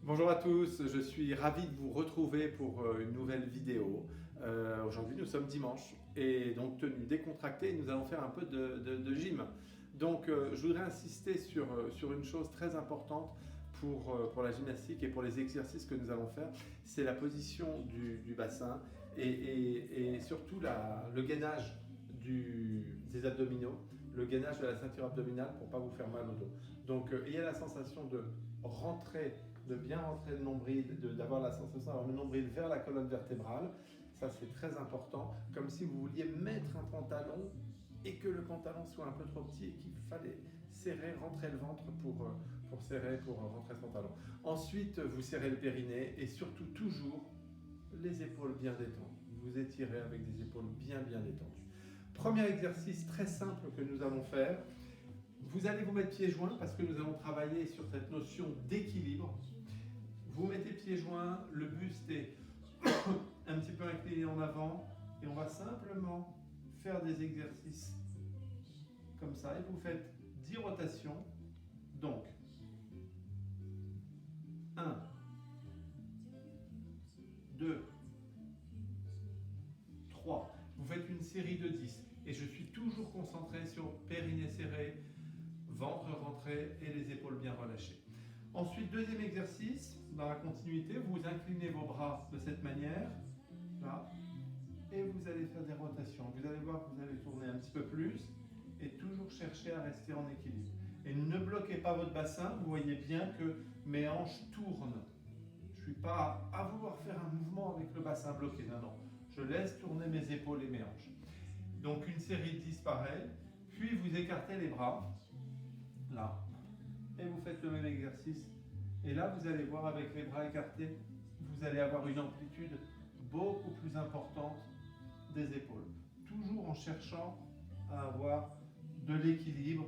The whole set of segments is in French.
Bonjour à tous, je suis ravi de vous retrouver pour une nouvelle vidéo. Aujourd'hui nous sommes dimanche et donc tenue décontractée, nous allons faire un peu de gym. Donc je voudrais insister sur une chose très importante pour la gymnastique et pour les exercices que nous allons faire, c'est la position du bassin et surtout le gainage des abdominaux, le gainage de la ceinture abdominale pour ne pas vous faire mal au dos. Donc ayez la sensation de bien rentrer le nombril, d'avoir la sensation d'avoir le nombril vers la colonne vertébrale. Ça, c'est très important. Comme si vous vouliez mettre un pantalon et que le pantalon soit un peu trop petit et qu'il fallait serrer, rentrer le ventre pour rentrer ce pantalon. Ensuite, vous serrez le périnée et surtout toujours les épaules bien détendues. Vous étirez avec des épaules bien détendues. Premier exercice très simple que nous allons faire. Vous allez vous mettre pieds joints parce que nous allons travailler sur cette notion d'équilibre. Vous mettez pieds joints, le buste est un petit peu incliné en avant et on va simplement faire des exercices comme ça et vous faites 10 rotations. Donc 1, 2, 3. Vous faites une série de 10 et je suis toujours concentré sur périnée serré, ventre rentré et les épaules bien relâchées. Ensuite, deuxième exercice, dans la continuité, vous inclinez vos bras de cette manière, là, et vous allez faire des rotations. Vous allez voir que vous allez tourner un petit peu plus et toujours chercher à rester en équilibre. Et ne bloquez pas votre bassin, vous voyez bien que mes hanches tournent. Je ne suis pas à vouloir faire un mouvement avec le bassin bloqué, non. Je laisse tourner mes épaules et mes hanches. Donc une série de 10 pareil, puis vous écartez les bras, là, et vous faites le même exercice. Et là, vous allez voir avec les bras écartés, vous allez avoir une amplitude beaucoup plus importante des épaules. Toujours en cherchant à avoir de l'équilibre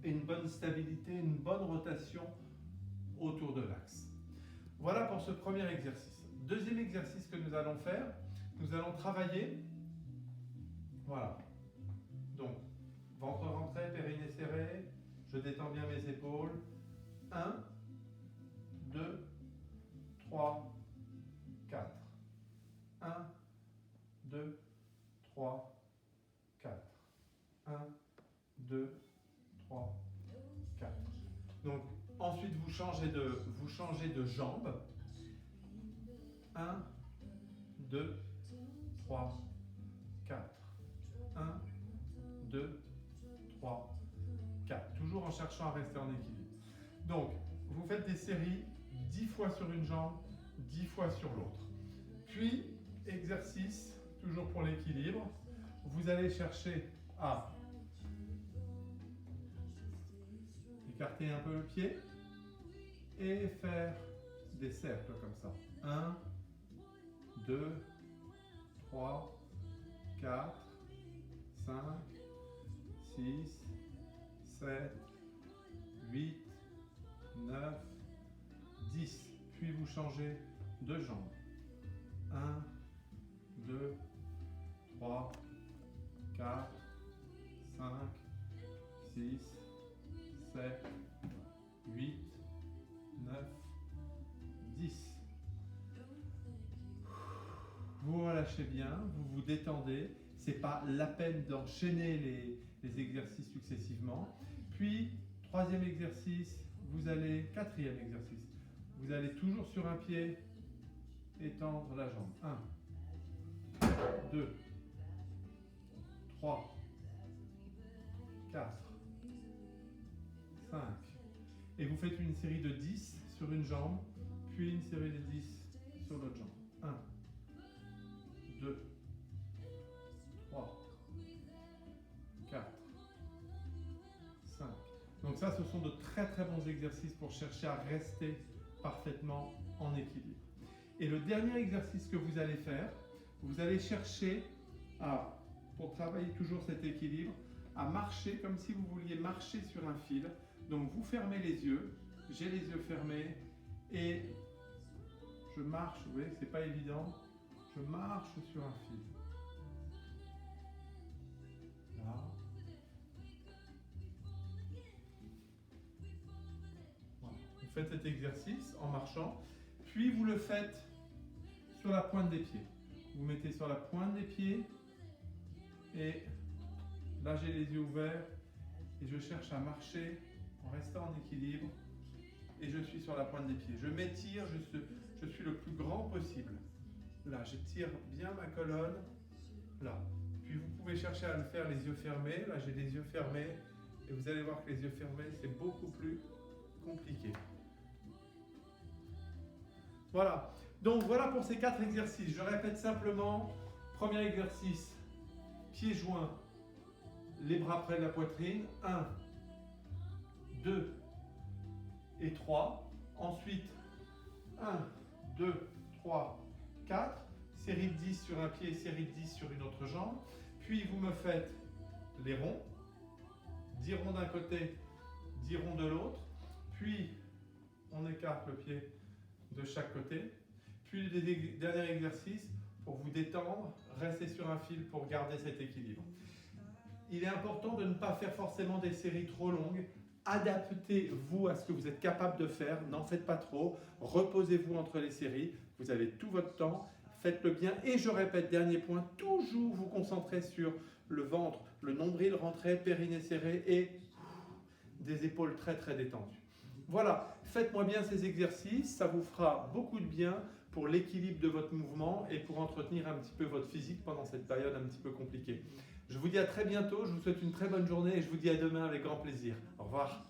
et une bonne stabilité, une bonne rotation autour de l'axe. Voilà pour ce premier exercice. Deuxième exercice que nous allons faire, nous allons travailler, voilà, donc ventre rentré, périnée serré, je détends bien mes épaules. 1, 2, 3, 4. 1, 2, 3, 4. 1, 2, 3, 4. Donc ensuite vous changez de jambe. 1, 2, 3, 4. 1, 2, 3, 4. Toujours en cherchant à rester en équilibre. Donc, vous faites des séries 10 fois sur une jambe, 10 fois sur l'autre. Puis, exercice, toujours pour l'équilibre, vous allez chercher à écarter un peu le pied et faire des cercles comme ça. 1, 2, 3, 4, 5, 6, 7, 8, 9, 10. Puis vous changez de jambe. 1, 2, 3, 4, 5, 6, 7, 8, 9, 10. Vous relâchez bien, vous vous détendez. Ce n'est pas la peine d'enchaîner les exercices successivement. Puis, troisième exercice, quatrième exercice, vous allez toujours sur un pied étendre la jambe. 1, 2, 3, 4, 5. Et vous faites une série de 10 sur une jambe, puis une série de 10 sur l'autre jambe. 1, 2, 3, 4, 5. Donc ça, ce sont de très bons exercices pour chercher à rester parfaitement en équilibre. Et le dernier exercice que vous allez faire, vous allez chercher pour travailler toujours cet équilibre, à marcher comme si vous vouliez marcher sur un fil. Donc vous fermez les yeux, j'ai les yeux fermés et je marche, vous voyez que c'est pas évident, je marche sur un fil. Là. Voilà. Vous faites cet exercice en marchant, puis vous le faites sur la pointe des pieds. Vous mettez sur la pointe des pieds et là j'ai les yeux ouverts et je cherche à marcher en restant en équilibre et je suis sur la pointe des pieds. Je m'étire, je suis le plus grand possible. Là, j'étire bien ma colonne. Là. Puis vous pouvez chercher à le faire les yeux fermés. Là, j'ai les yeux fermés et vous allez voir que les yeux fermés, c'est beaucoup plus compliqué. Voilà. Donc voilà pour ces 4 exercices. Je répète simplement. Premier exercice, pieds joints, les bras près de la poitrine. 1, 2 et 3. Ensuite, 1, 2, 3, 4. Série de 10 sur un pied, série de 10 sur une autre jambe. Puis vous me faites les ronds. 10 ronds d'un côté, 10 ronds de l'autre. Puis on écarte le pied de chaque côté. Puis le dernier exercice pour vous détendre, restez sur un fil pour garder cet équilibre. Il est important de ne pas faire forcément des séries trop longues. Adaptez-vous à ce que vous êtes capable de faire, n'en faites pas trop. Reposez-vous entre les séries, vous avez tout votre temps, faites-le bien. Et je répète, dernier point, toujours vous concentrer sur le ventre, le nombril rentré, périnée serré et des épaules très très détendues. Voilà, faites-moi bien ces exercices, ça vous fera beaucoup de bien pour l'équilibre de votre mouvement et pour entretenir un petit peu votre physique pendant cette période un petit peu compliquée. Je vous dis à très bientôt, je vous souhaite une très bonne journée et je vous dis à demain avec grand plaisir. Au revoir.